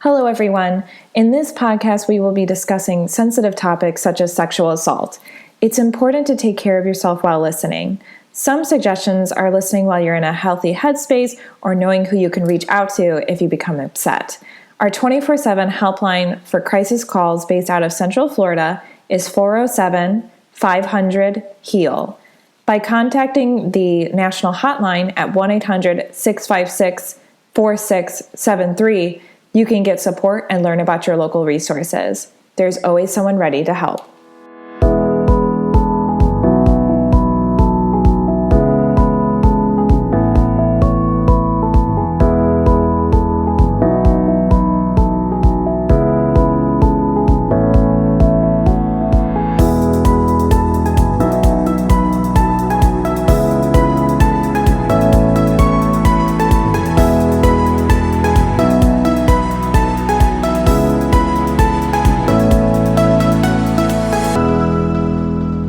Hello, everyone. In this podcast, we will be discussing sensitive topics such as sexual assault. It's important to take care of yourself while listening. Some suggestions are listening while you're in a healthy headspace or knowing who you can reach out to if you become upset. Our 24/7 helpline for crisis calls based out of Central Florida is 407-500-HEAL. By contacting the national hotline at 1-800-656-4673, you can get support and learn about your local resources. There's always someone ready to help.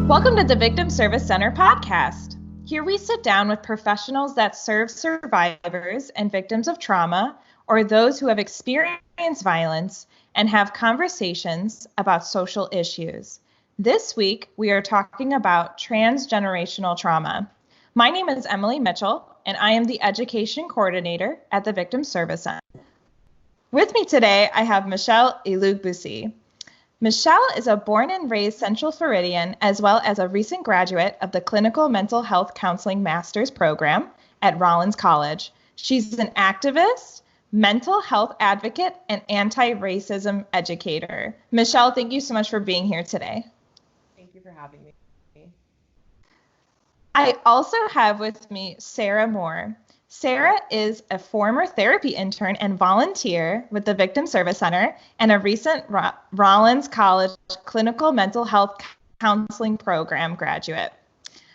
Welcome to the Victim Service Center podcast. Here we sit down with professionals that serve survivors and victims of trauma or those who have experienced violence and have conversations about social issues. This week, we are talking about transgenerational trauma. My name is Emilie Mitchell, and I am the Education Coordinator at the Victim Service Center. With me today, I have Michelle Ilugbusi. Michelle is a born and raised Central Floridian, as well as a recent graduate of the Clinical Mental Health Counseling Master's Program at Rollins College. She's an activist, mental health advocate, and anti-racism educator. Michelle, thank you so much for being here today. Thank you for having me. I also have with me Sarah Moore. Sarah is a former therapy intern and volunteer with the Victim Service Center and a recent Rollins College Clinical Mental Health Counseling Program graduate.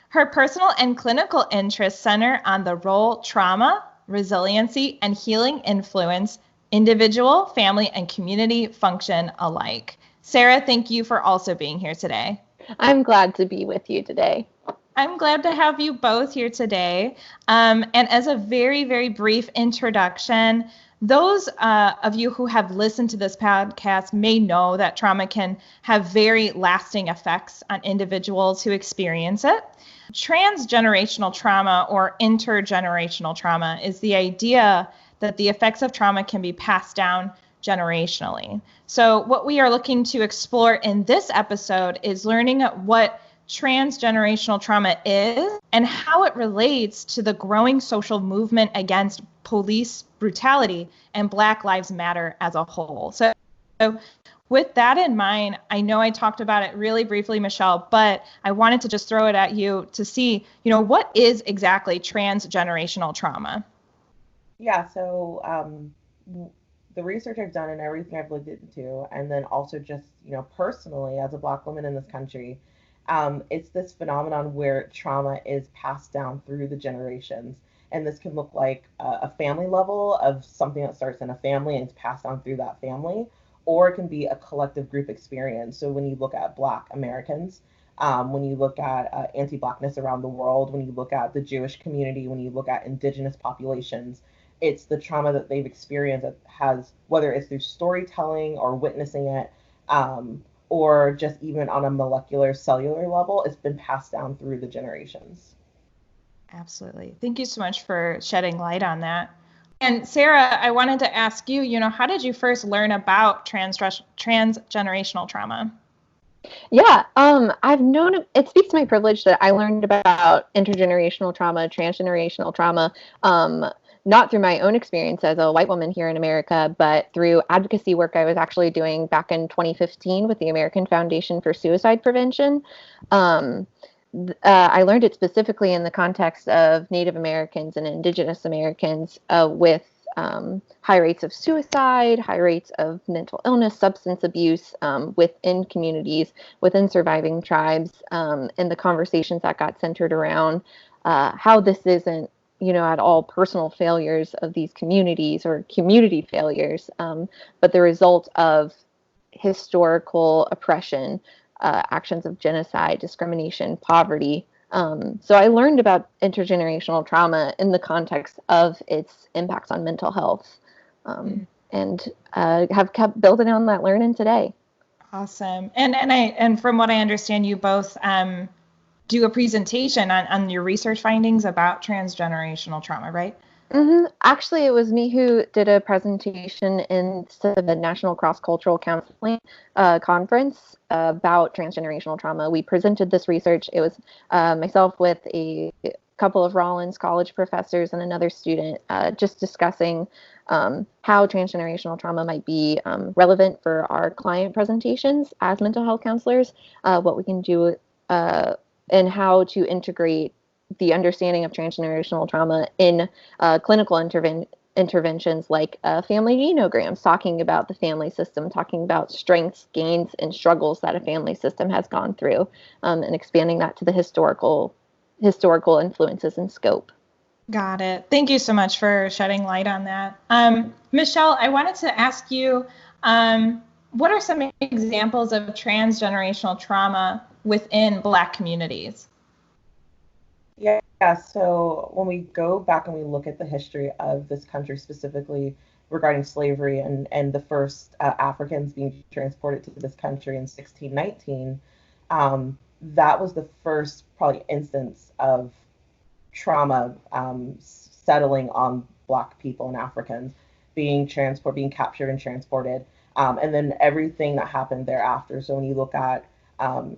Her personal and clinical interests center on the role trauma, resiliency, and healing influence individual, family, and community function alike. Sarah, thank you for also being here today. I'm glad to be with you today. I'm glad to have you both here today. And as a very, very brief introduction, those of you who have listened to this podcast may know that trauma can have very lasting effects on individuals who experience it. Transgenerational trauma or intergenerational trauma is the idea that the effects of trauma can be passed down generationally. So what we are looking to explore in this episode is learning what transgenerational trauma is and how it relates to the growing social movement against police brutality and Black Lives Matter as a whole. So with that in mind, I know I talked about it really briefly, Michelle, but I wanted to just throw it at you to see, what is exactly transgenerational trauma? Yeah, so the research I've done and everything I've looked into, and then also just, personally as a Black woman in this country, it's this phenomenon where trauma is passed down through the generations. And this can look like a family level of something that starts in a family and it's passed down through that family, or it can be a collective group experience. So when you look at Black Americans, when you look at anti-Blackness around the world, when you look at the Jewish community, when you look at indigenous populations, it's the trauma that they've experienced that has, whether it's through storytelling or witnessing it, or just even on a molecular cellular level, it's been passed down through the generations. Absolutely. Thank you so much for shedding light on that. And Sarah, I wanted to ask you, how did you first learn about transgenerational trauma? Yeah, I've known it speaks to my privilege that I learned about intergenerational trauma, transgenerational trauma, not through my own experience as a white woman here in America, but through advocacy work I was actually doing back in 2015 with the American Foundation for Suicide Prevention. I learned it specifically in the context of Native Americans and Indigenous Americans with high rates of suicide, high rates of mental illness, substance abuse within communities, within surviving tribes, and the conversations that got centered around how this isn't at all personal failures of these communities or community failures, but the result of historical oppression, actions of genocide, discrimination, poverty. So I learned about intergenerational trauma in the context of its impacts on mental health. and have kept building on that learning today. Awesome. And from what I understand, you both do a presentation on your research findings about transgenerational trauma, right? Mm-hmm. Actually, it was me who did a presentation in the National Cross-Cultural Counseling Conference about transgenerational trauma. We presented this research. It was myself with a couple of Rollins College professors and another student just discussing how transgenerational trauma might be relevant for our client presentations as mental health counselors, what we can do, and how to integrate the understanding of transgenerational trauma in clinical interventions like family genograms, talking about the family system, talking about strengths, gains, and struggles that a family system has gone through, and expanding that to the historical influences and scope. Got it. Thank you so much for shedding light on that. Michelle, I wanted to ask you, what are some examples of transgenerational trauma within Black communities? Yeah, so when we go back and we look at the history of this country, specifically regarding slavery and the first Africans being transported to this country in 1619, that was the first probably instance of trauma settling on Black people and Africans being captured and transported, and then everything that happened thereafter. So when you look at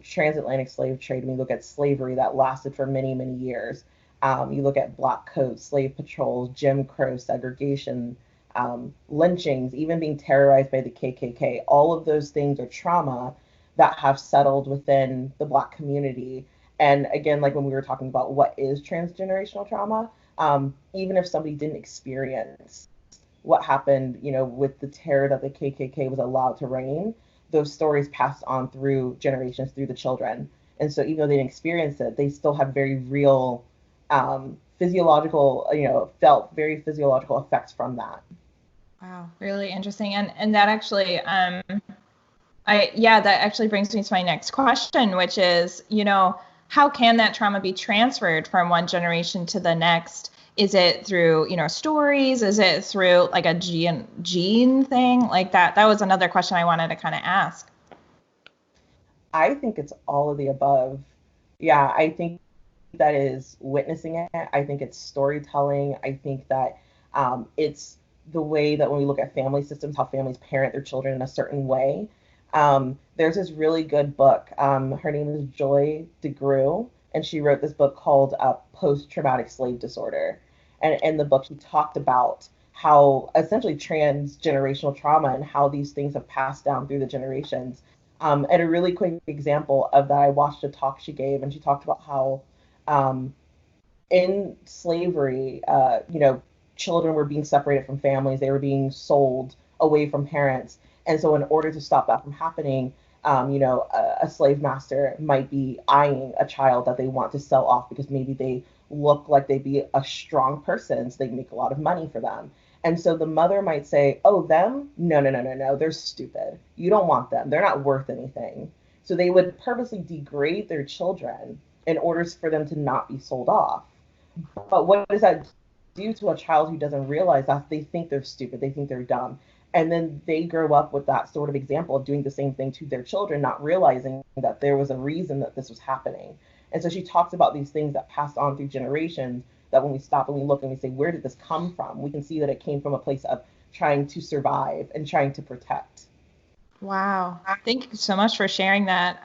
transatlantic slave trade, when you look at slavery that lasted for many, many years, you look at black coats, slave patrols, Jim Crow, segregation, lynchings, even being terrorized by the KKK. All of those things are trauma that have settled within the Black community. And again, like when we were talking about what is transgenerational trauma, even if somebody didn't experience what happened, with the terror that the KKK was allowed to reign, those stories passed on through generations, through the children. And so even though they didn't experience it, they still have very real physiological, felt very physiological effects from that. Wow, really interesting. And that actually, that actually brings me to my next question, which is, how can that trauma be transferred from one generation to the next? Is it through, stories? Is it through like a gene thing like that? That was another question I wanted to kind of ask. I think it's all of the above. Yeah, I think that is witnessing it. I think it's storytelling. I think that it's the way that when we look at family systems, how families parent their children in a certain way. There's this really good book. Her name is Joy DeGruy, and she wrote this book called Post-Traumatic Slave Disorder. And in the book, she talked about how essentially transgenerational trauma and how these things have passed down through the generations. And a really quick example of that, I watched a talk she gave, and she talked about how in slavery, children were being separated from families. They were being sold away from parents. And so in order to stop that from happening, a slave master might be eyeing a child that they want to sell off because maybe they look like they'd be a strong person, so they can make a lot of money for them. And so the mother might say, oh, them? No, they're stupid. You don't want them. They're not worth anything. So they would purposely degrade their children in order for them to not be sold off. But what does that do to a child who doesn't realize that? They think they're stupid. They think they're dumb. And then they grow up with that sort of example of doing the same thing to their children, not realizing that there was a reason that this was happening. And so she talks about these things that passed on through generations, that when we stop and we look and we say, where did this come from? We can see that it came from a place of trying to survive and trying to protect. Wow. Thank you so much for sharing that.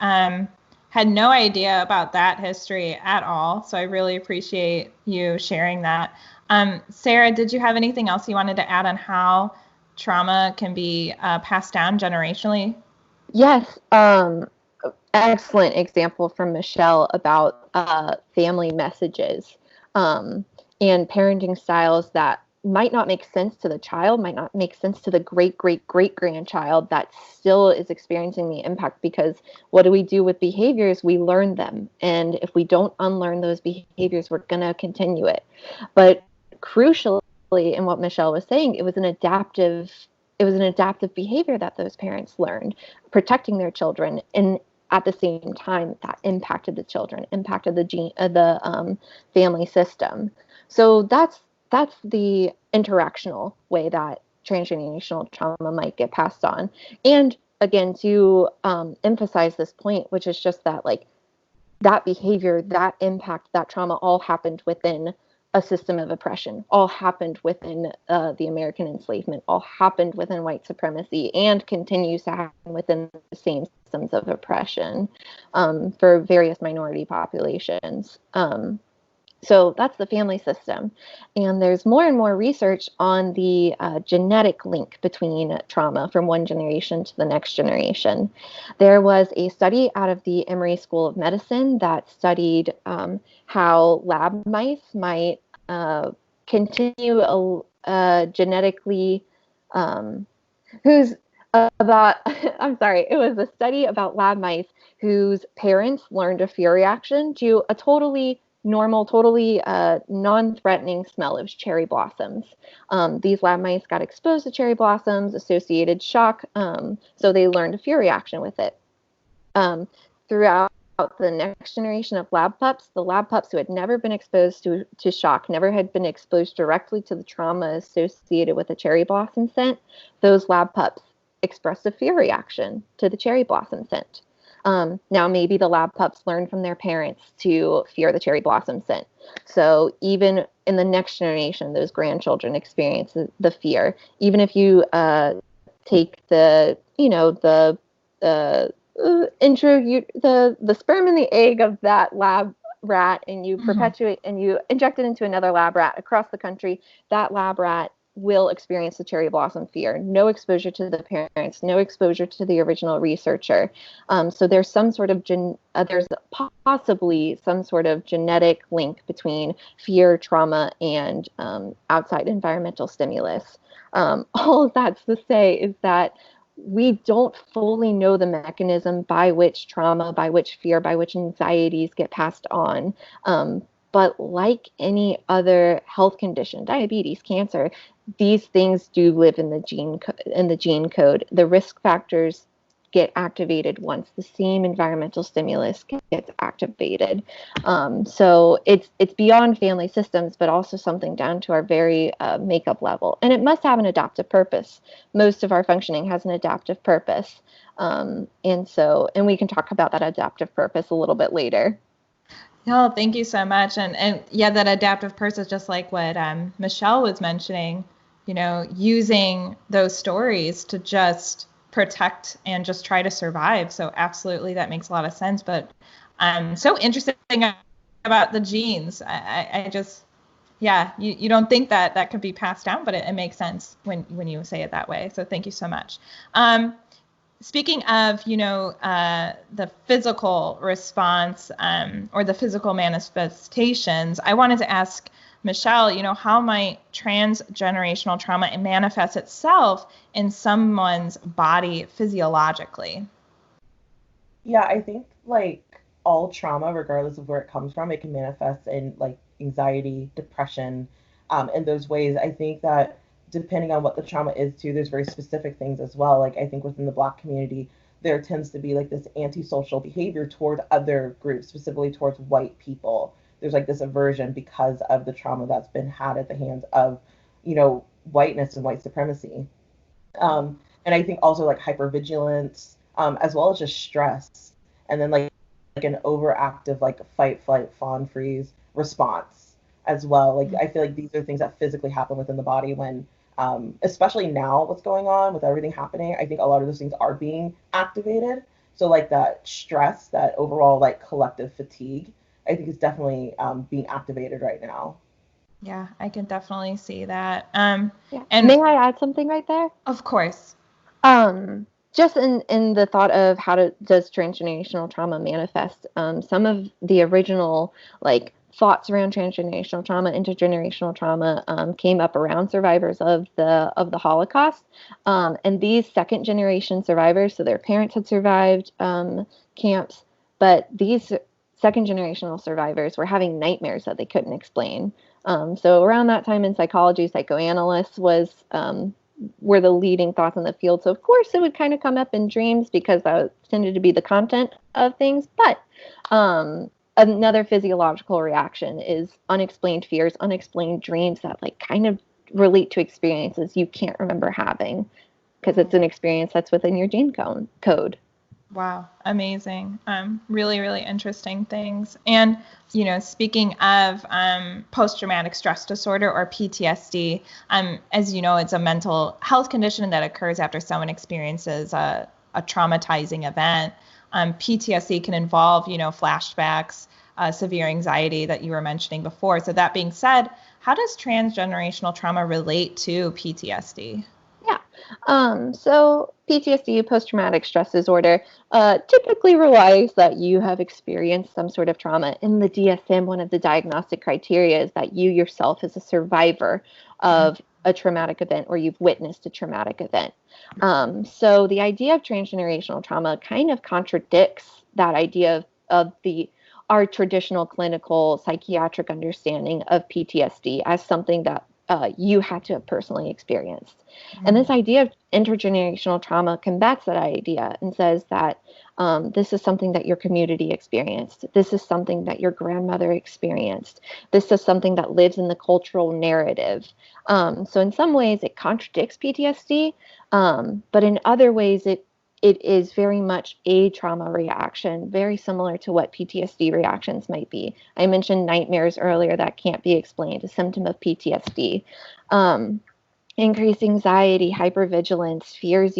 Had no idea about that history at all. So I really appreciate you sharing that. Sarah, did you have anything else you wanted to add on how trauma can be passed down generationally? Yes. Excellent example from Michelle about family messages and parenting styles that might not make sense to the child, might not make sense to the great-great-great-grandchild that still is experiencing the impact, because what do we do with behaviors? We learn them. And if we don't unlearn those behaviors, we're going to continue it. But crucially, in what Michelle was saying, it was an adaptive behavior that those parents learned, protecting their children, and at the same time that impacted the children, impacted the family system. So that's the interactional way that transgenerational trauma might get passed on. And again, to emphasize this point, which is just that like that behavior, that impact, that trauma all happened within a system of oppression, all happened within the American enslavement, all happened within white supremacy, and continues to happen within the same systems of oppression for various minority populations. So that's the family system. And there's more and more research on the genetic link between trauma from one generation to the next generation. There was a study out of the Emory School of Medicine that studied how lab mice might continue genetically, whose about, I'm sorry, it was a study about lab mice whose parents learned a fear reaction to a totally normal, totally non-threatening smell of cherry blossoms. These lab mice got exposed to cherry blossoms, associated shock, so they learned a fear reaction with it. Throughout the next generation of lab pups, the lab pups who had never been exposed to shock, never had been exposed directly to the trauma associated with a cherry blossom scent, those lab pups expressed a fear reaction to the cherry blossom scent. Now, maybe the lab pups learned from their parents to fear the cherry blossom scent. So even in the next generation, those grandchildren experience the fear. Even if you take the sperm and the egg of that lab rat and you perpetuate and you inject it into another lab rat across the country, that lab rat will experience the cherry blossom fear. No exposure to the parents, no exposure to the original researcher. So there's some sort of there's possibly some sort of genetic link between fear, trauma, and outside environmental stimulus. All of that's to say is that we don't fully know the mechanism by which trauma, by which fear, by which anxieties get passed on. But like any other health condition, diabetes, cancer, these things do live in the gene code. The risk factors get activated once the same environmental stimulus gets activated. So it's beyond family systems, but also something down to our very makeup level. And it must have an adaptive purpose. Most of our functioning has an adaptive purpose. And we can talk about that adaptive purpose a little bit later. Oh, thank you so much. And yeah, that adaptive purpose, just like what Michelle was mentioning, using those stories to just protect and just try to survive. So absolutely, that makes a lot of sense. But I'm so interested about the genes. I just, yeah, you don't think that could be passed down, but it makes sense when you say it that way. So thank you so much. Speaking of, the physical response or the physical manifestations, I wanted to ask Michelle, how might transgenerational trauma manifest itself in someone's body physiologically? Yeah, I think like all trauma, regardless of where it comes from, it can manifest in like anxiety, depression, in those ways. I think that depending on what the trauma is too, there's very specific things as well. Like I think within the Black community, there tends to be like this antisocial behavior toward other groups, specifically towards white people. There's like this aversion because of the trauma that's been had at the hands of, whiteness and white supremacy. And I think also like hypervigilance, as well as just stress, and then like an overactive like fight, flight, fawn, freeze response as well. Like I feel like these are things that physically happen within the body when especially now what's going on with everything happening, I think a lot of those things are being activated. So like that stress, that overall like collective fatigue, I think is definitely being activated right now. Yeah, I can definitely see that. Yeah. And may I add something right there? Of course. Just in the thought of how does transgenerational trauma manifest, some of the original like thoughts around transgenerational trauma, intergenerational trauma came up around survivors of the Holocaust, and these second generation survivors, so their parents had survived camps, but these second generational survivors were having nightmares that they couldn't explain. So around that time in psychology, psychoanalysts were the leading thoughts in the field. So of course it would kind of come up in dreams because that tended to be the content of things, but another physiological reaction is unexplained fears, unexplained dreams that like kind of relate to experiences you can't remember having because it's an experience that's within your gene code. Wow, amazing. Really, really interesting things. And, speaking of post-traumatic stress disorder or PTSD, as you know, it's a mental health condition that occurs after someone experiences a traumatizing event. PTSD can involve, flashbacks, severe anxiety that you were mentioning before. So that being said, how does transgenerational trauma relate to PTSD? So PTSD, post-traumatic stress disorder, typically relies that you have experienced some sort of trauma. In the DSM, one of the diagnostic criteria is that you yourself is a survivor of a traumatic event or you've witnessed a traumatic event. So the idea of transgenerational trauma kind of contradicts that idea of our traditional clinical psychiatric understanding of PTSD as something that you had to have personally experienced. And this idea of intergenerational trauma combats that idea and says that this is something that your community experienced. This is something that your grandmother experienced. This is something that lives in the cultural narrative. So in some ways it contradicts PTSD, but in other ways it is very much a trauma reaction, very similar to what PTSD reactions might be. I mentioned nightmares earlier that can't be explained, a symptom of PTSD. Increased anxiety, hypervigilance, fears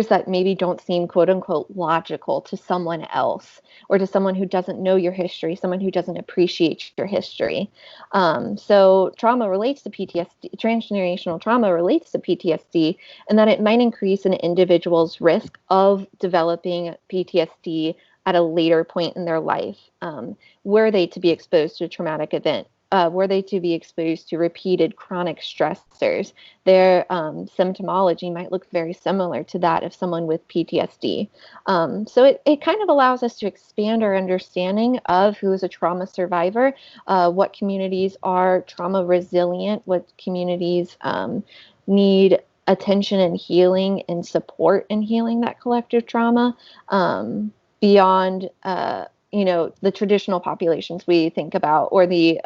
that maybe don't seem quote unquote logical to someone else or to someone who doesn't know your history, someone who doesn't appreciate your history. So trauma relates to PTSD, transgenerational trauma relates to PTSD, and that it might increase an individual's risk of developing PTSD at a later point in their life. Were they to be exposed to a traumatic event? Were they to be exposed to repeated chronic stressors, their symptomology might look very similar to that of someone with PTSD. So it kind of allows us to expand our understanding of who is a trauma survivor, what communities are trauma resilient, what communities need attention and healing and support in healing that collective trauma beyond the traditional populations we think about, or the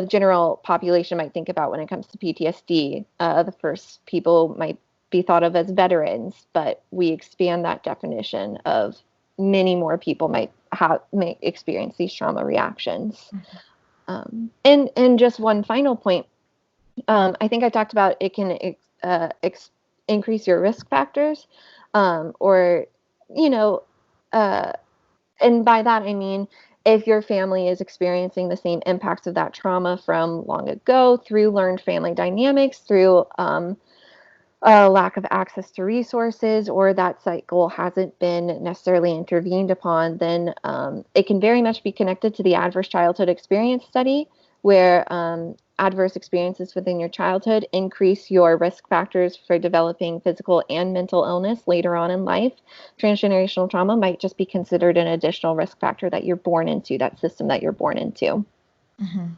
general population might think about when it comes to PTSD. The first people might be thought of as veterans, but we expand that definition of many more people may experience these trauma reactions. And just one final point, I think I talked about it can increase your risk factors, and by that, I mean, if your family is experiencing the same impacts of that trauma from long ago through learned family dynamics, through lack of access to resources, or that cycle hasn't been necessarily intervened upon, then it can very much be connected to the adverse childhood experience study, where adverse experiences within your childhood increase your risk factors for developing physical and mental illness later on in life. Transgenerational trauma might just be considered an additional risk factor that you're born into, that system that you're born into. Mm-hmm.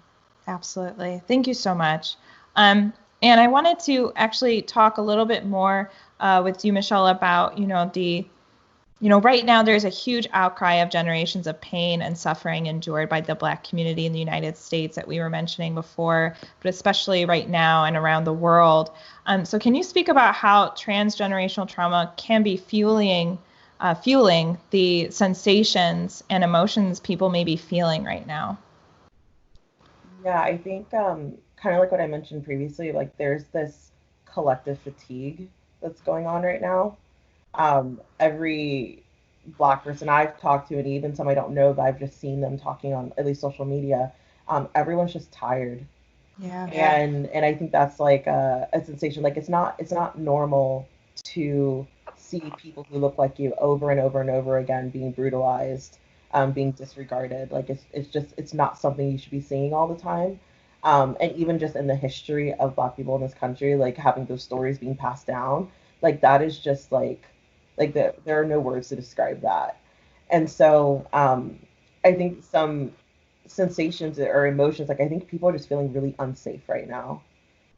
Absolutely. Thank you so much. And I wanted to actually talk a little bit more with you, Michelle, about, right now there's a huge outcry of generations of pain and suffering endured by the Black community in the United States that we were mentioning before, but especially right now and around the world. So can you speak about how transgenerational trauma can be fueling the sensations and emotions people may be feeling right now? Yeah, I think kind of like what I mentioned previously, like there's this collective fatigue that's going on right now. Every Black person I've talked to, and even some I don't know, but I've just seen them talking on at least social media, everyone's just tired. Yeah. And I think that's like a sensation. Like it's not normal to see people who look like you over and over and over again being brutalized, being disregarded. Like it's not something you should be seeing all the time. And even just in the history of Black people in this country, like having those stories being passed down, like that is just like there are no words to describe that. And so I think some sensations or emotions, like I think people are just feeling really unsafe right now.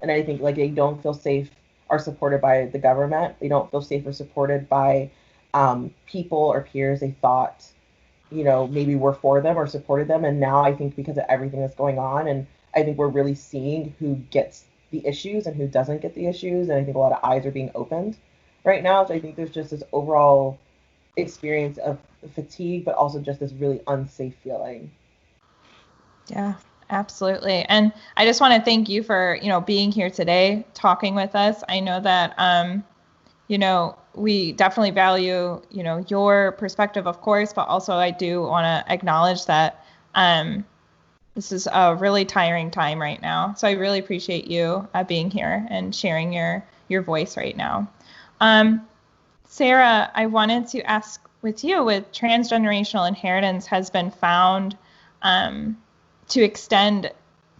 And I think like they don't feel safe or supported by the government. They don't feel safe or supported by people or peers they thought, maybe were for them or supported them. And now I think because of everything that's going on, and I think we're really seeing who gets the issues and who doesn't get the issues. And I think a lot of eyes are being opened right now. So I think there's just this overall experience of fatigue, but also just this really unsafe feeling. Yeah, absolutely. And I just want to thank you for, being here today, talking with us. I know that, we definitely value, your perspective, of course, but also I do want to acknowledge that this is a really tiring time right now. So I really appreciate you being here and sharing your voice right now. Sarah, I wanted to ask with you, with transgenerational inheritance has been found to extend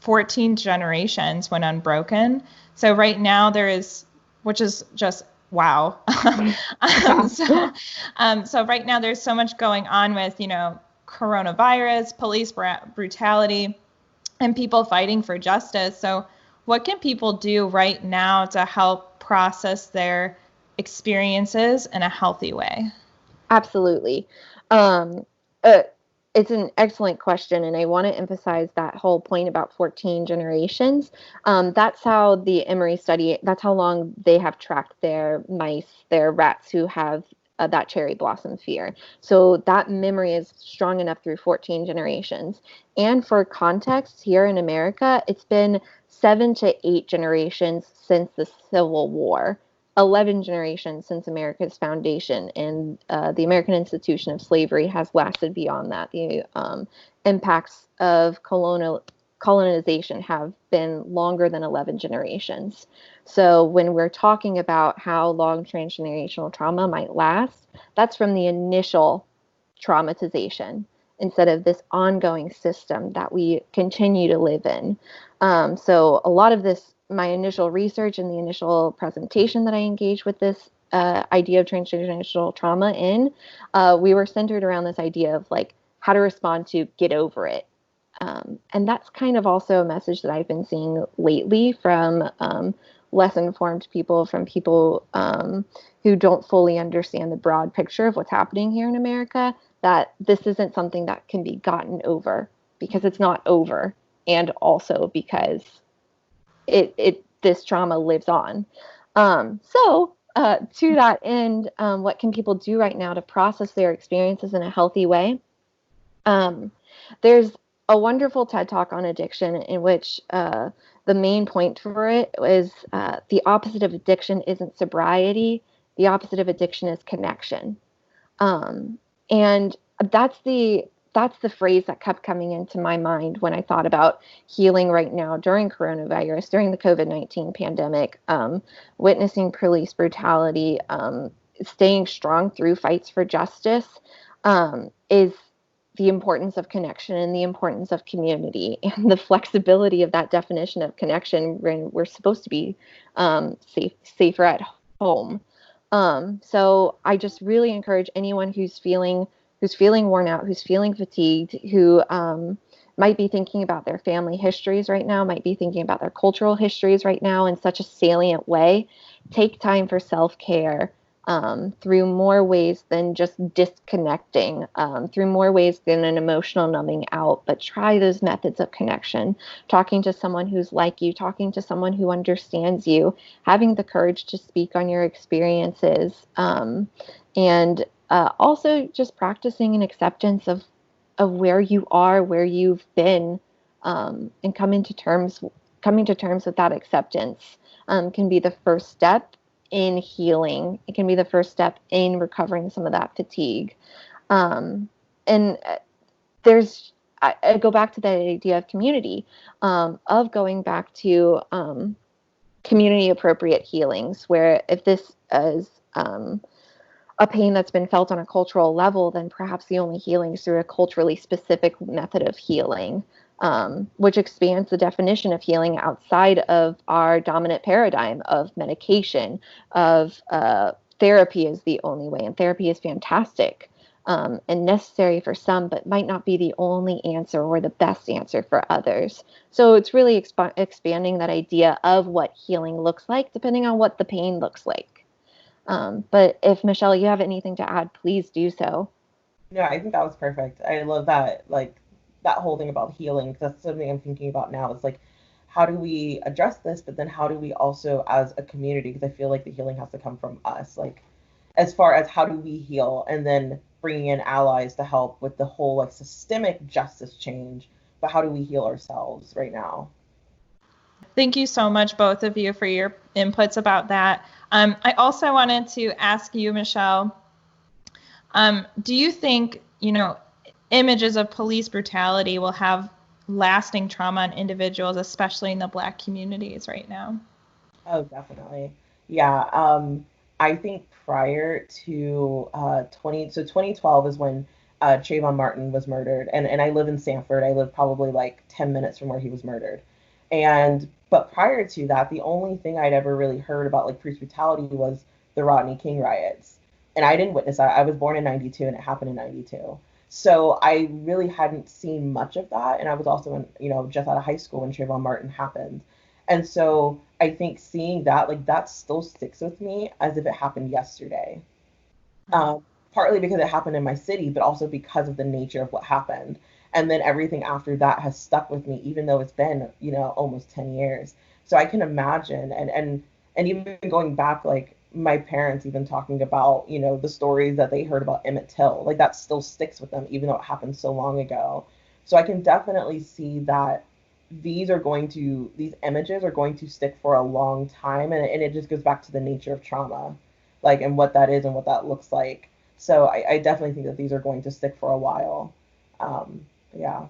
14 generations when unbroken. So right now there is, which is just wow. So right now there's so much going on with, coronavirus, police brutality, and people fighting for justice. So what can people do right now to help process their experiences in a healthy way? Absolutely. It's an excellent question, and I want to emphasize that whole point about 14 generations. That's how the Emory study, that's how long they have tracked their mice, their rats who have that cherry blossom fear. So that memory is strong enough through 14 generations. And for context, here in America, it's been 7 to 8 generations since the Civil War. 11 generations since America's foundation, and the American institution of slavery has lasted beyond that. The impacts of colonization have been longer than 11 generations. So when we're talking about how long transgenerational trauma might last, that's from the initial traumatization instead of this ongoing system that we continue to live in. So a lot of this, my initial research and the initial presentation that I engaged with this idea of transgenerational trauma in, we were centered around this idea of like how to respond to get over it. And that's kind of also a message that I've been seeing lately from less informed people, from people who don't fully understand the broad picture of what's happening here in America, that this isn't something that can be gotten over because it's not over, and also because this trauma lives on. So to that end, what can people do right now to process their experiences in a healthy way? There's a wonderful TED Talk on addiction in which the main point for it is the opposite of addiction isn't sobriety. The opposite of addiction is connection. And that's the phrase that kept coming into my mind when I thought about healing right now during coronavirus, during the COVID-19 pandemic, witnessing police brutality, staying strong through fights for justice, is the importance of connection and the importance of community and the flexibility of that definition of connection when we're supposed to be safer at home. So I just really encourage anyone who's feeling worn out, who's feeling fatigued, who might be thinking about their family histories right now, might be thinking about their cultural histories right now in such a salient way, take time for self-care through more ways than just disconnecting, through more ways than an emotional numbing out, but try those methods of connection, talking to someone who's like you, talking to someone who understands you, having the courage to speak on your experiences, and also just practicing an acceptance of where you are, where you've been, and coming to terms with that acceptance can be the first step in healing. It can be the first step in recovering some of that fatigue. And I go back to that idea of community, of going back to community appropriate healings, where if this is a pain that's been felt on a cultural level, then perhaps the only healing is through a culturally specific method of healing, which expands the definition of healing outside of our dominant paradigm of medication, of therapy is the only way. And therapy is fantastic and necessary for some, but might not be the only answer or the best answer for others. So it's really expanding that idea of what healing looks like, depending on what the pain looks like. But if Michelle, you have anything to add, please do so. No, I think that was perfect. I love that, like, that whole thing about healing, because that's something I'm thinking about now. It's like, how do we address this? But then how do we also, as a community, because I feel like the healing has to come from us, like as far as how do we heal, and then bringing in allies to help with the whole like systemic justice change. But how do we heal ourselves right now? Thank you so much, both of you, for your inputs about that. I also wanted to ask you, Michelle, do you think, images of police brutality will have lasting trauma on individuals, especially in the Black communities right now? Oh, definitely. Yeah. I think prior to 2012 is when Trayvon Martin was murdered, and I live in Sanford. I live probably like 10 minutes from where he was murdered. But prior to that, the only thing I'd ever really heard about like police brutality was the Rodney King riots, and I didn't witness that. I was born in '92, and it happened in '92. So I really hadn't seen much of that, and I was also in, just out of high school when Trayvon Martin happened. And so I think seeing that, like, that still sticks with me as if it happened yesterday. Partly because it happened in my city, but also because of the nature of what happened. And then everything after that has stuck with me, even though it's been, almost 10 years. So I can imagine, and even going back, like my parents even talking about, the stories that they heard about Emmett Till, like that still sticks with them, even though it happened so long ago. So I can definitely see that these images are going to stick for a long time, and it just goes back to the nature of trauma, like, and what that is and what that looks like. So I definitely think that these are going to stick for a while. Yeah.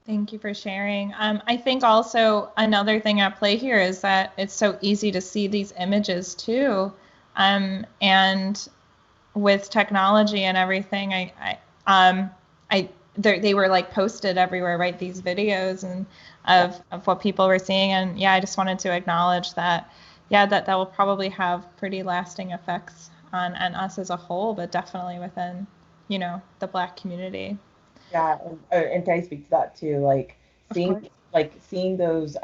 Thank you for sharing. I think also another thing at play here is that it's so easy to see these images too. And with technology and everything, they were like posted everywhere, right? These videos and of what people were seeing. And yeah, I just wanted to acknowledge that, yeah, that will probably have pretty lasting effects on us as a whole, but definitely within, the Black community. Yeah, and can I speak to that too? Like Of seeing course. seeing those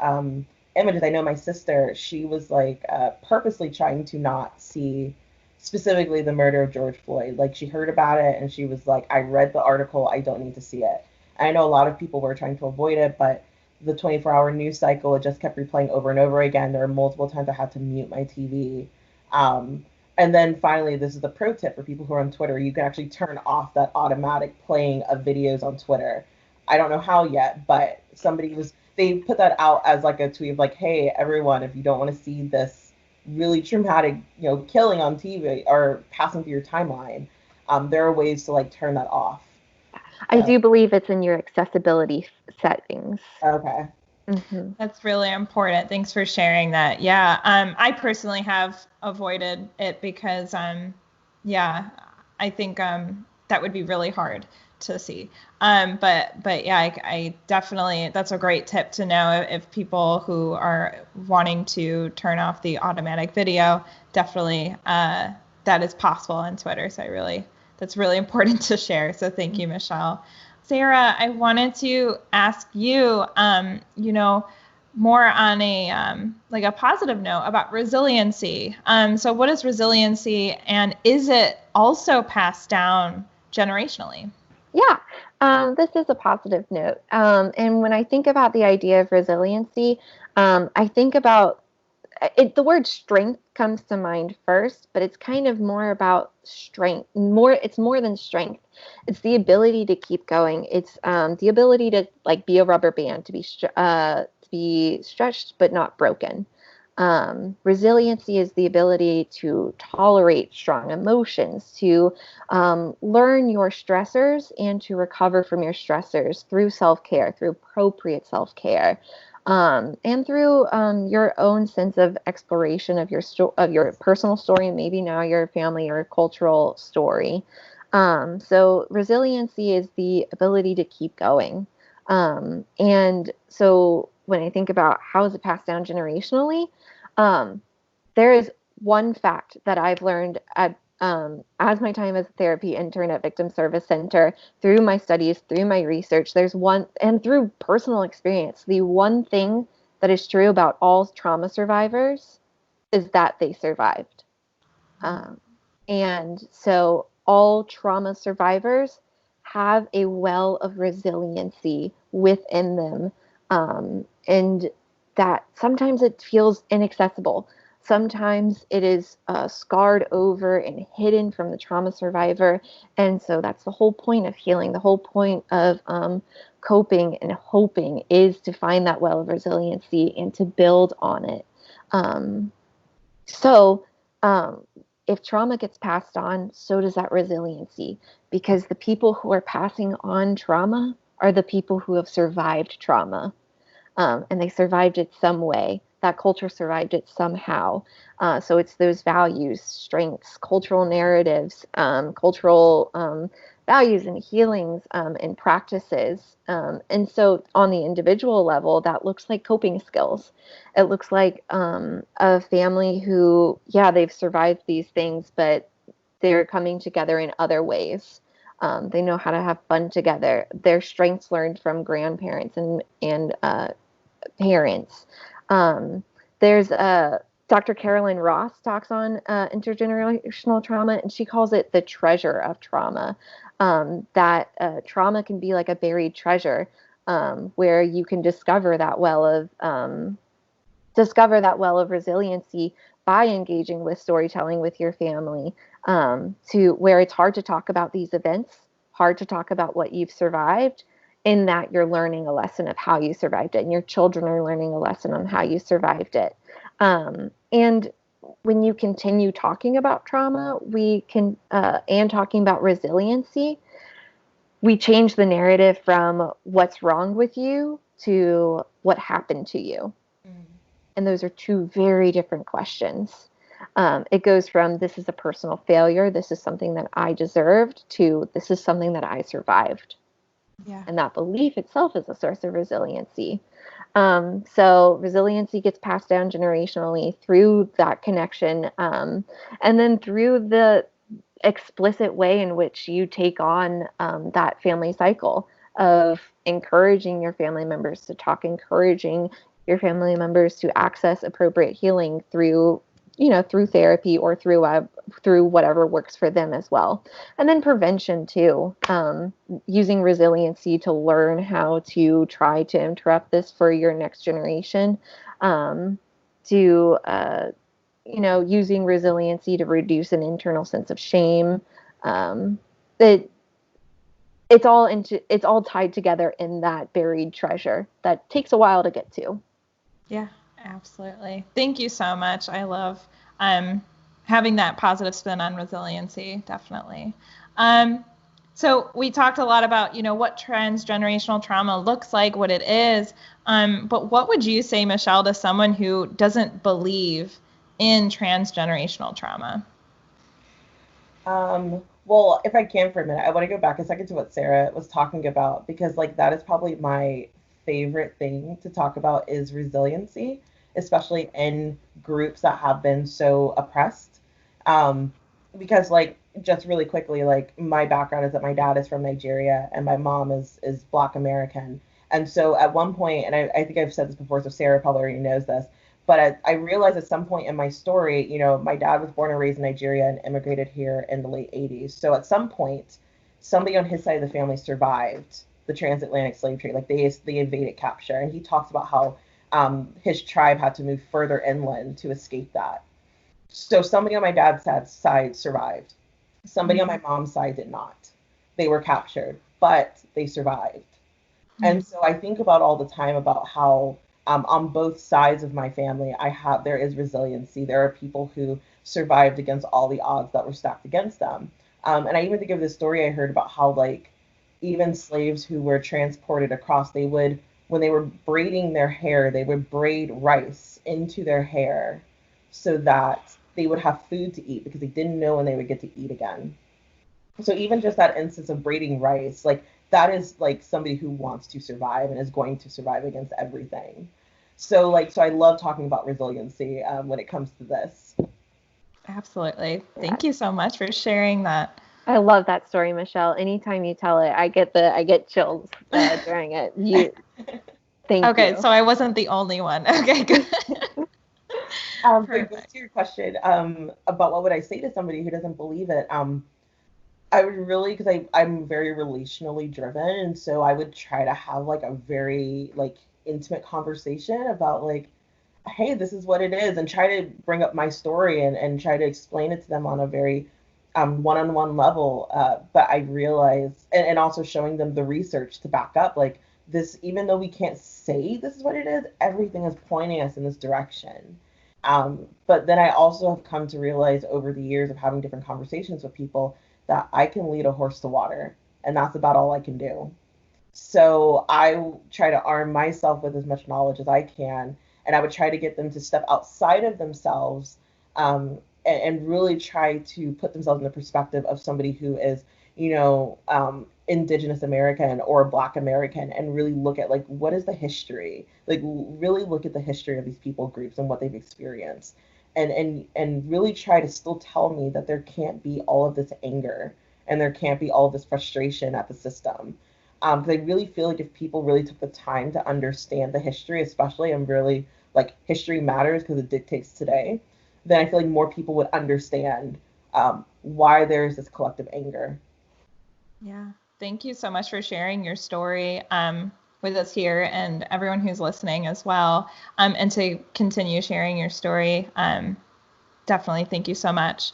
images. I know my sister, she was like purposely trying to not see specifically the murder of George Floyd. Like she heard about it and she was like, I read the article, I don't need to see it. And I know a lot of people were trying to avoid it, but the 24-hour news cycle, it just kept replaying over and over again. There were multiple times I had to mute my TV. Um, and then finally, this is the pro tip for people who are on Twitter. You can actually turn off that automatic playing of videos on Twitter. I don't know how yet, but they put that out as like a tweet of like, hey, everyone, if you don't want to see this really traumatic, killing on TV or passing through your timeline, there are ways to like turn that off. I do believe it's in your accessibility settings. Okay. Mm-hmm. That's really important. Thanks for sharing that. Yeah, I personally have avoided it because, yeah, I think that would be really hard to see. But yeah, I definitely, that's a great tip to know if people who are wanting to turn off the automatic video, definitely that is possible on Twitter. So that's really important to share. So thank you, Michelle. Sarah, I wanted to ask you, more on a like a positive note about resiliency. So what is resiliency, and is it also passed down generationally? Yeah, this is a positive note. And when I think about the idea of resiliency, I think about the word strength comes to mind first, but it's kind of more about strength. It's more than strength. It's the ability to keep going. It's the ability to like be a rubber band, to be stretched but not broken. Resiliency is the ability to tolerate strong emotions, to learn your stressors, and to recover from your stressors through self-care, through appropriate self-care. And through your own sense of exploration of your personal story, and maybe now your family or cultural story. So resiliency is the ability to keep going. And so when I think about how is it passed down generationally, there is one fact that I've learned as my time as a therapy intern at Victim Service Center, through my studies, through my research, and through personal experience, the one thing that is true about all trauma survivors is that they survived. And so all trauma survivors have a well of resiliency within them. And that sometimes it feels inaccessible. Sometimes it is scarred over and hidden from the trauma survivor. And so that's the whole point of healing. The whole point of coping and hoping is to find that well of resiliency and to build on it. So if trauma gets passed on, so does that resiliency, because the people who are passing on trauma are the people who have survived trauma. And they survived it some way. That culture survived it somehow. So it's those values, strengths, cultural narratives, cultural values and healings and practices. And so on the individual level, that looks like coping skills. It looks like a family who, yeah, they've survived these things, but they're coming together in other ways. They know how to have fun together. Their strengths learned from grandparents and parents. There's Dr. Carolyn Ross talks on intergenerational trauma, and she calls it the treasure of trauma. That trauma can be like a buried treasure, where you can discover that well of resiliency by engaging with storytelling with your family, to where it's hard to talk about these events, hard to talk about what you've survived, in that you're learning a lesson of how you survived it, and your children are learning a lesson on how you survived it. And when you continue talking about trauma, and talking about resiliency, we change the narrative from what's wrong with you to what happened to you. And those are two very different questions. It goes from, this is a personal failure, this is something that I deserved, to this is something that I survived. Yeah. And that belief itself is a source of resiliency. So resiliency gets passed down generationally through that connection, and then through the explicit way in which you take on that family cycle of encouraging your family members to talk, encouraging your family members to access appropriate healing through therapy or through whatever works for them as well. And then prevention too, using resiliency to learn how to try to interrupt this for your next generation, using resiliency to reduce an internal sense of shame. It's all tied together in that buried treasure that takes a while to get to. Yeah, absolutely. Thank you so much. I love having that positive spin on resiliency, definitely. So we talked a lot about, what transgenerational trauma looks like, what it is. But what would you say, Michelle, to someone who doesn't believe in transgenerational trauma? Well, if I can for a minute, I want to go back a second to what Sarah was talking about, because that is probably my favorite thing to talk about is resiliency, especially in groups that have been so oppressed. Because just really quickly, my background is that my dad is from Nigeria and my mom is Black American. And so at one point, and I think I've said this before, so Sarah probably already knows this, but I realized at some point in my story, my dad was born and raised in Nigeria and immigrated here in the late 80s. So at some point, somebody on his side of the family survived the transatlantic slave trade. They evaded capture. And he talks about how his tribe had to move further inland to escape that. So somebody on my dad's side survived. Somebody on my mom's side did not. They were captured, but they survived. And so I think about all the time about how on both sides of my family, there is resiliency. There are people who survived against all the odds that were stacked against them. And I even think of this story I heard about how even slaves who were transported across, when they were braiding their hair, they would braid rice into their hair so that they would have food to eat, because they didn't know when they would get to eat again. So even just that instance of braiding rice, that is somebody who wants to survive and is going to survive against everything. So I love talking about resiliency when it comes to this. Absolutely. Thank you so much for sharing that. I love that story, Michelle. Anytime you tell it, I get chills during it. Thank you. Okay, so I wasn't the only one. Okay, good. To your question about what would I say to somebody who doesn't believe it, I would really, because I'm very relationally driven, and so I would try to have like a very like intimate conversation about like, hey, this is what it is, and try to bring up my story and try to explain it to them on a very one-on-one level. But I realize, and also showing them the research to back up like this, even though we can't say this is what it is, everything is pointing us in this direction. But then I also have come to realize over the years of having different conversations with people that I can lead a horse to water, and that's about all I can do. So I try to arm myself with as much knowledge as I can, and I would try to get them to step outside of themselves, and really try to put themselves in the perspective of somebody who is, Indigenous American or Black American, and really look at like what is the history, like really look at the history of these people groups and what they've experienced, and really try to still tell me that there can't be all of this anger and there can't be all of this frustration at the system. Because I really feel like if people really took the time to understand the history, especially, and really like history matters because it dictates today, then I feel like more people would understand why there's this collective anger. Yeah. Thank you so much for sharing your story with us here and everyone who's listening as well. And to continue sharing your story. Definitely. Thank you so much.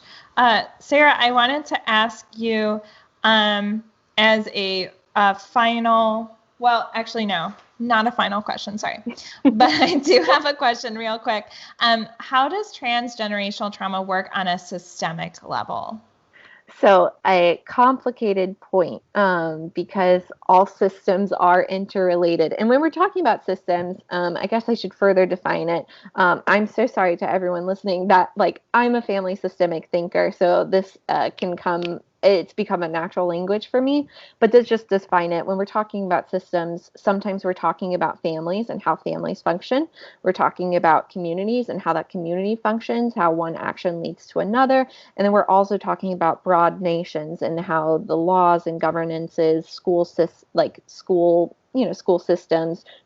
Sarah, I wanted to ask you as a final, well, actually, no, not a final question. Sorry. But I do have a question real quick. How does transgenerational trauma work on a systemic level? So a complicated point, because all systems are interrelated. And when we're talking about systems, I guess I should further define it. I'm so sorry to everyone listening that like I'm a family systemic thinker. So this it's become a natural language for me, but to just define it, when we're talking about systems, sometimes we're talking about families and how families function. We're talking about communities and how that community functions, how one action leads to another. And then we're also talking about broad nations and how the laws and governances, school systems,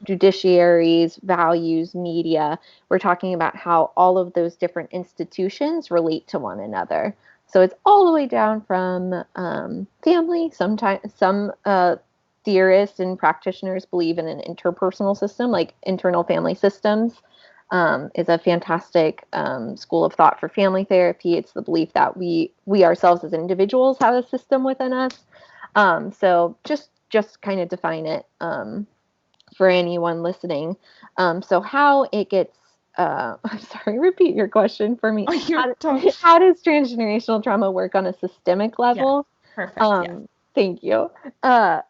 judiciaries, values, media. We're talking about how all of those different institutions relate to one another. So it's all the way down from family. Sometimes some theorists and practitioners believe in an interpersonal system, like internal family systems. Is a fantastic school of thought for family therapy. It's the belief that we ourselves as individuals have a system within us. So just kind of define it for anyone listening. So how it gets I'm sorry, repeat your question for me. How does transgenerational trauma work on a systemic level? Yeah, perfect. Yeah. Thank you.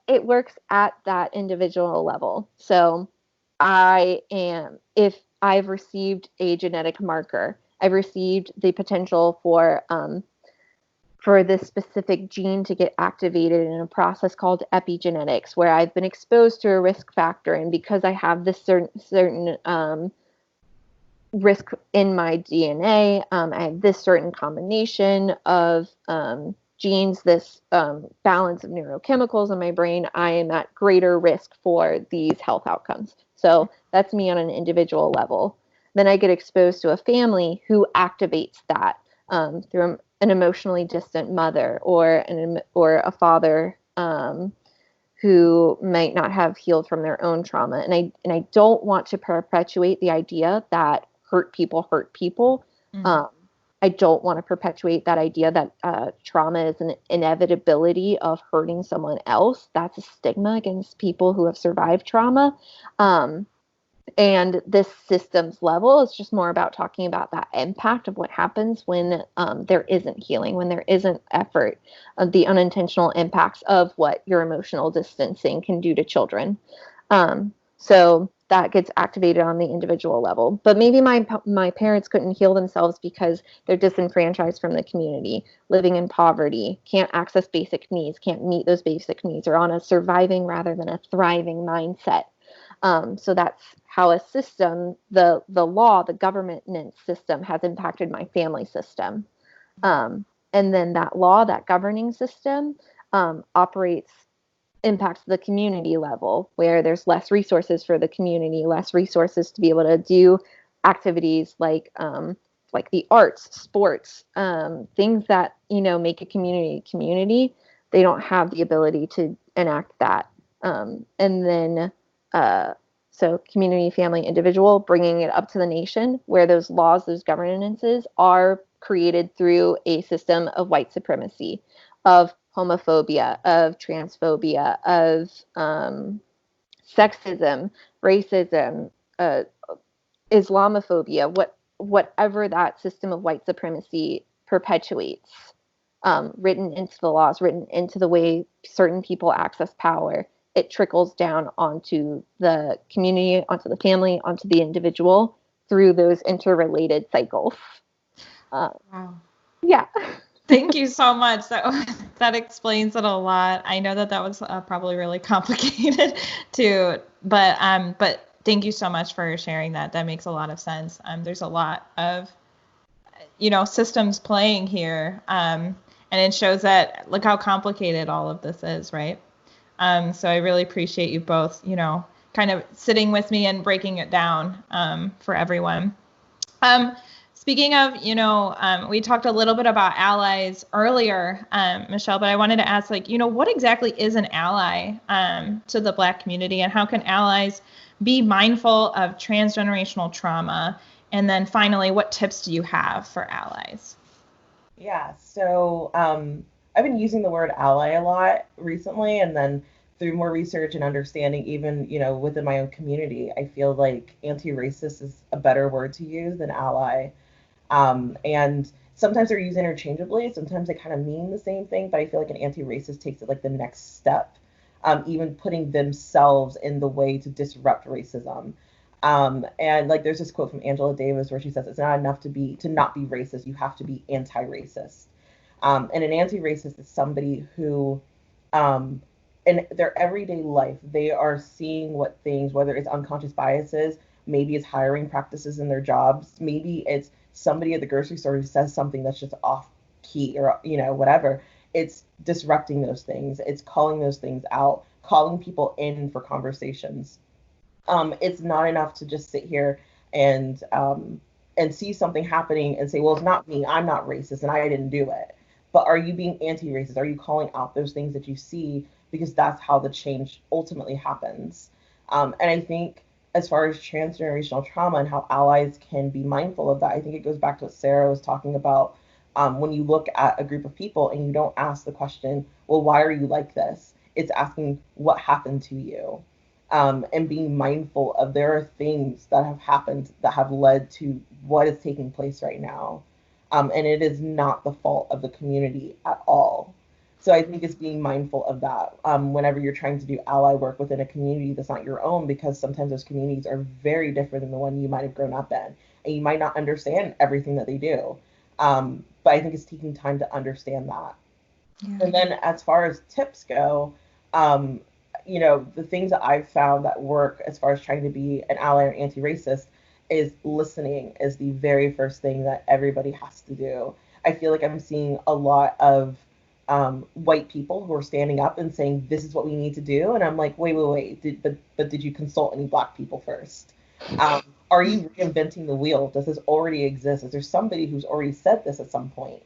It works at that individual level. So if I've received a genetic marker, I've received the potential for this specific gene to get activated in a process called epigenetics, where I've been exposed to a risk factor, and because I have this certain risk in my DNA, I have this certain combination of genes, this balance of neurochemicals in my brain, I am at greater risk for these health outcomes. So that's me on an individual level. Then I get exposed to a family who activates that through an emotionally distant mother or a father who might not have healed from their own trauma. And I don't want to perpetuate the idea that hurt people hurt people. Mm-hmm. I don't want to perpetuate that idea that trauma is an inevitability of hurting someone else. That's a stigma against people who have survived trauma. And this systems level is just more about talking about that impact of what happens when there isn't healing, when there isn't effort, the unintentional impacts of what your emotional distancing can do to children. So that gets activated on the individual level. But maybe my parents couldn't heal themselves because they're disenfranchised from the community, living in poverty, can't access basic needs, can't meet those basic needs, or on a surviving rather than a thriving mindset. So that's how a system, the law, the government system has impacted my family system. And then that law, that governing system impacts the community level, where there's less resources for the community, less resources to be able to do activities like the arts, sports, things that, make a community. they don't have the ability to enact that. And then, so community, family, individual, bringing it up to the nation, where those laws, those governances are created through a system of white supremacy, of homophobia, of transphobia, of sexism, racism, Islamophobia, whatever that system of white supremacy perpetuates, written into the laws, written into the way certain people access power, it trickles down onto the community, onto the family, onto the individual through those interrelated cycles. Wow. Yeah. Thank you so much. That explains it a lot. I know that was probably really complicated too, but thank you so much for sharing that. That makes a lot of sense. There's a lot of, systems playing here, and it shows that look how complicated all of this is, right? So I really appreciate you both, kind of sitting with me and breaking it down for everyone. Speaking of, we talked a little bit about allies earlier, Michelle, but I wanted to ask, what exactly is an ally to the Black community, and how can allies be mindful of transgenerational trauma? And then finally, what tips do you have for allies? Yeah, so I've been using the word ally a lot recently, and then through more research and understanding, even within my own community, I feel like anti-racist is a better word to use than ally. And sometimes they're used interchangeably. Sometimes they kind of mean the same thing, but I feel like an anti-racist takes it like the next step, even putting themselves in the way to disrupt racism. And like there's this quote from Angela Davis where she says it's not enough to not be racist. You have to be anti-racist. And an anti-racist is somebody who, in their everyday life, they are seeing what things, whether it's unconscious biases, maybe it's hiring practices in their jobs, maybe it's somebody at the grocery store who says something that's just off key or whatever. It's disrupting those things. It's calling those things out, calling people in for conversations. It's not enough to just sit here and see something happening and say, well, it's not me, I'm not racist and I didn't do it. But are you being anti-racist? Are you calling out those things that you see? Because that's how the change ultimately happens. And I think as far as transgenerational trauma and how allies can be mindful of that, I think it goes back to what Sarah was talking about. When you look at a group of people and you don't ask the question, well, why are you like this? It's asking what happened to you, and being mindful of there are things that have happened that have led to what is taking place right now. And it is not the fault of the community at all. So I think it's being mindful of that whenever you're trying to do ally work within a community that's not your own, because sometimes those communities are very different than the one you might have grown up in, and you might not understand everything that they do. But I think it's taking time to understand that. Yeah. And then as far as tips go, the things that I've found that work as far as trying to be an ally or anti-racist is listening is the very first thing that everybody has to do. I feel like I'm seeing a lot of white people who are standing up and saying, this is what we need to do. And I'm like, wait. But did you consult any Black people first? Are you reinventing the wheel? Does this already exist? Is there somebody who's already said this at some point?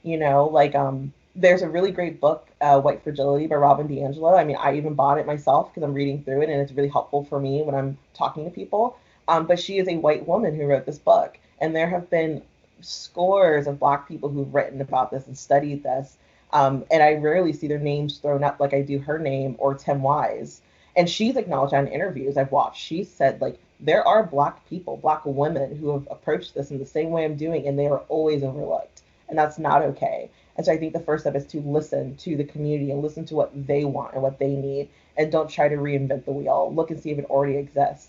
There's a really great book, White Fragility by Robin DiAngelo. I mean, I even bought it myself because I'm reading through it and it's really helpful for me when I'm talking to people. But she is a white woman who wrote this book. And there have been scores of Black people who've written about this and studied this. And I rarely see their names thrown up like I do her name or Tim Wise. And she's acknowledged on interviews I've watched. She said, there are Black people, Black women who have approached this in the same way I'm doing, and they are always overlooked. And that's not okay. And so I think the first step is to listen to the community and listen to what they want and what they need, and don't try to reinvent the wheel. Look and see if it already exists.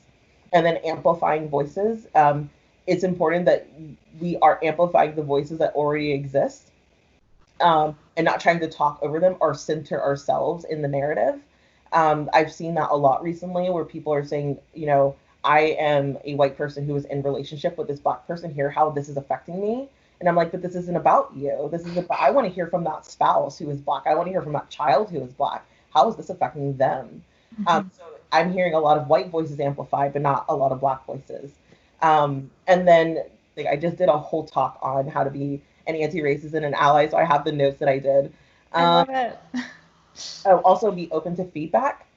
And then amplifying voices. It's important that we are amplifying the voices that already exist, and not trying to talk over them or center ourselves in the narrative. I've seen that a lot recently where people are saying, I am a white person who is in relationship with this Black person here, how this is affecting me. And I'm like, but this isn't about you. I want to hear from that spouse who is Black. I want to hear from that child who is Black. How is this affecting them? Mm-hmm. So I'm hearing a lot of white voices amplified, but not a lot of Black voices. And then I just did a whole talk on how to be an anti-racist and an ally. So I have the notes that I did. I love it. Also be open to feedback.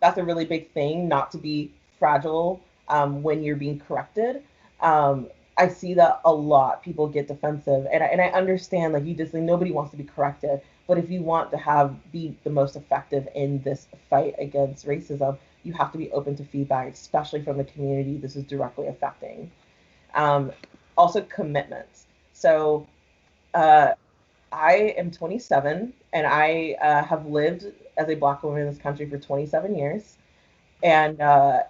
That's a really big thing, not to be fragile when you're being corrected. I see that a lot. People get defensive, and I understand, like you just like nobody wants to be corrected. But if you want to be the most effective in this fight against racism, you have to be open to feedback, especially from the community this is directly affecting. Um, Also, commitments. So I am 27, and I have lived as a Black woman in this country for 27 years. And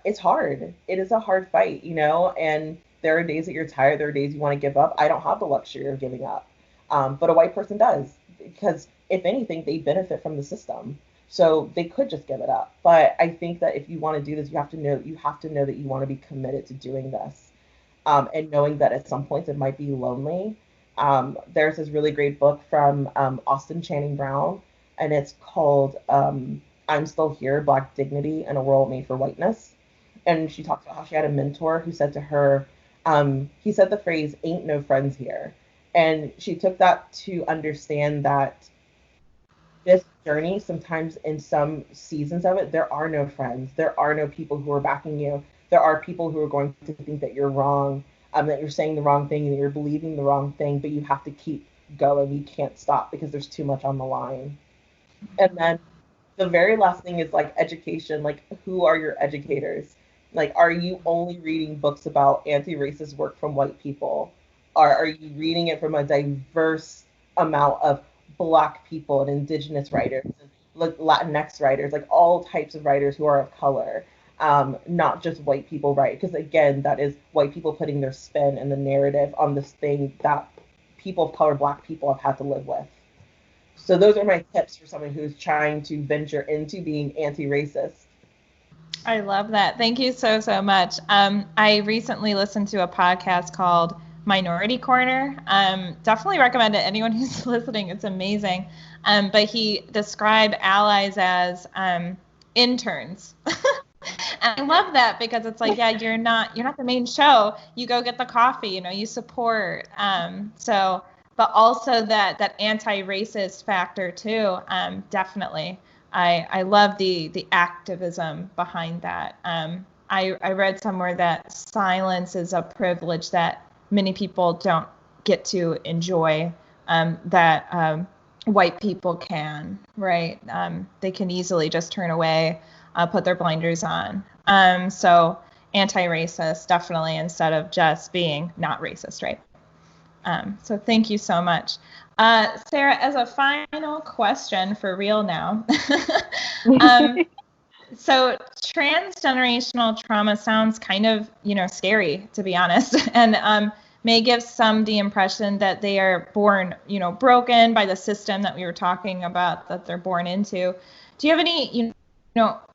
it's hard. It is a hard fight, and there are days that you're tired. There are days you want to give up. I don't have the luxury of giving up. But a white person does, because if anything, they benefit from the system. So they could just give it up. But I think that if you want to do this, you have to know that you want to be committed to doing this. And knowing that at some points it might be lonely. There's this really great book from Austin Channing Brown, and it's called I'm Still Here, Black Dignity in a World Made for Whiteness. And she talks about how she had a mentor who said to her, he said the phrase, "ain't no friends here." And she took that to understand that this journey, sometimes in some seasons of it, there are no friends. There are no people who are backing you. There are people who are going to think that you're wrong, that you're saying the wrong thing and you're believing the wrong thing, but you have to keep going. You can't stop because there's too much on the line. And then the very last thing is like education. Like, who are your educators? Like, are you only reading books about anti-racist work from white people? Or are you reading it from a diverse amount of Black people and Indigenous writers and Latinx writers, like all types of writers who are of color, not just white people write? Because again, that is white people putting their spin and the narrative on this thing that people of color, Black people, have had to live with. So those are my tips for someone who's trying to venture into being anti-racist. I love that. Thank you so, so much. I recently listened to a podcast called Minority Corner. Definitely recommend it. Anyone who's listening, it's amazing. But he described allies as interns. And I love that, because it's like, yeah, you're not the main show. You go get the coffee, you support. But also that anti-racist factor too. Definitely. I love the activism behind that. I read somewhere that silence is a privilege that many people don't get to enjoy, that white people can, right? They can easily just turn away, put their blinders on. So anti-racist, definitely, instead of just being not racist, right? So thank you so much. Sarah, as a final question for real now, so transgenerational trauma sounds kind of, scary, to be honest, and may give some the impression that they are born, broken by the system that we were talking about, that they're born into. Do you have any,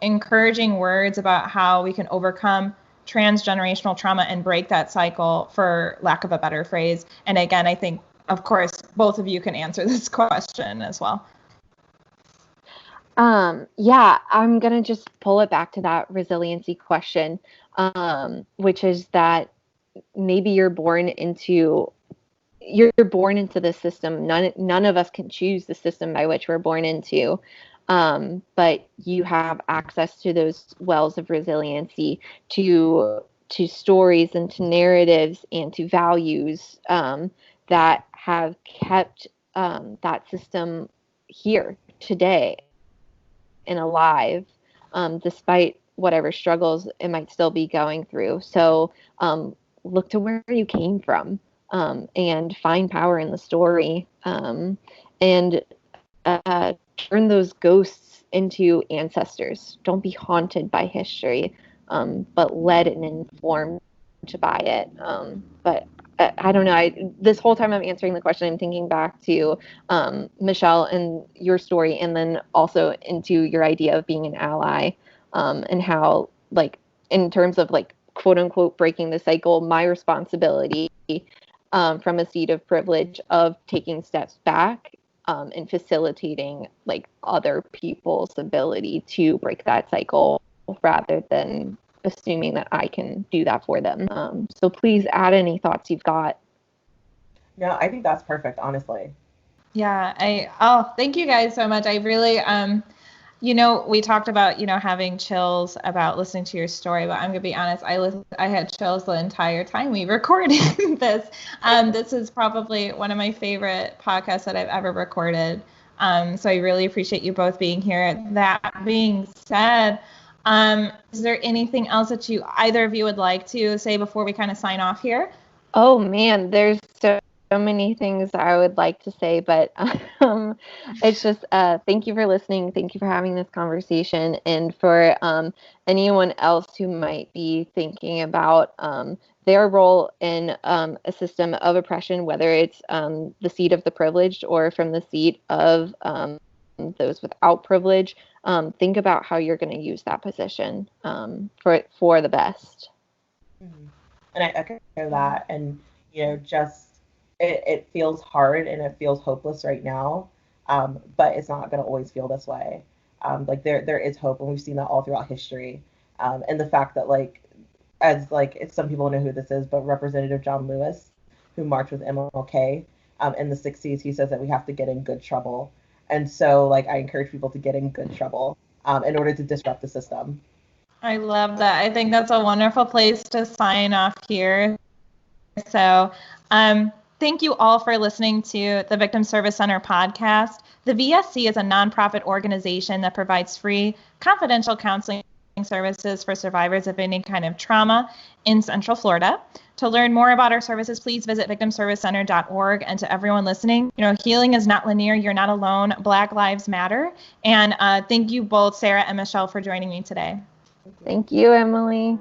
encouraging words about how we can overcome transgenerational trauma and break that cycle, for lack of a better phrase? And again, I think, of course, both of you can answer this question as well. Yeah, I'm going to just pull it back to that resiliency question, which is that maybe you're born into the system. None of us can choose the system by which we're born into. But you have access to those wells of resiliency, to stories and to narratives and to values that have kept that system here today and alive, despite whatever struggles it might still be going through. So look to where you came from, and find power in the story, and turn those ghosts into ancestors. Don't be haunted by history, but led and informed by it. But I don't know. This whole time I'm answering the question, I'm thinking back to Michelle and your story, and then also into your idea of being an ally, and how, like, in terms of, like, quote unquote breaking the cycle, my responsibility from a seat of privilege of taking steps back, and facilitating, like, other people's ability to break that cycle, rather than assuming that I can do that for them. So please add any thoughts you've got. No, I think that's perfect, honestly. Yeah, thank you guys so much. I really, we talked about, having chills about listening to your story, but I'm gonna be honest, I had chills the entire time we recorded this. This is probably one of my favorite podcasts that I've ever recorded. So I really appreciate you both being here. That being said, is there anything else that either of you would like to say before we kind of sign off here? Oh man, there's so many things I would like to say, but it's just thank you for listening. Thank you for having this conversation, and for anyone else who might be thinking about their role in a system of oppression, whether it's the seat of the privileged or from the seat of those without privilege. Think about how you're going to use that position for the best. Mm-hmm. And I echo that. And, just it feels hard and it feels hopeless right now, but it's not going to always feel this way. Like there is hope, and we've seen that all throughout history. And the fact that some people know who this is, but Representative John Lewis, who marched with MLK in the 60s, he says that we have to get in good trouble. And so I encourage people to get in good trouble in order to disrupt the system. I love that. I think that's a wonderful place to sign off here. So thank you all for listening to the Victim Service Center podcast. The VSC is a nonprofit organization that provides free, confidential counseling services for survivors of any kind of trauma in Central Florida. To learn more about our services, please visit victimservicecenter.org. And to everyone listening, healing is not linear. You're not alone. Black Lives Matter. And thank you both, Sarah and Michelle, for joining me today. Thank you, Emily.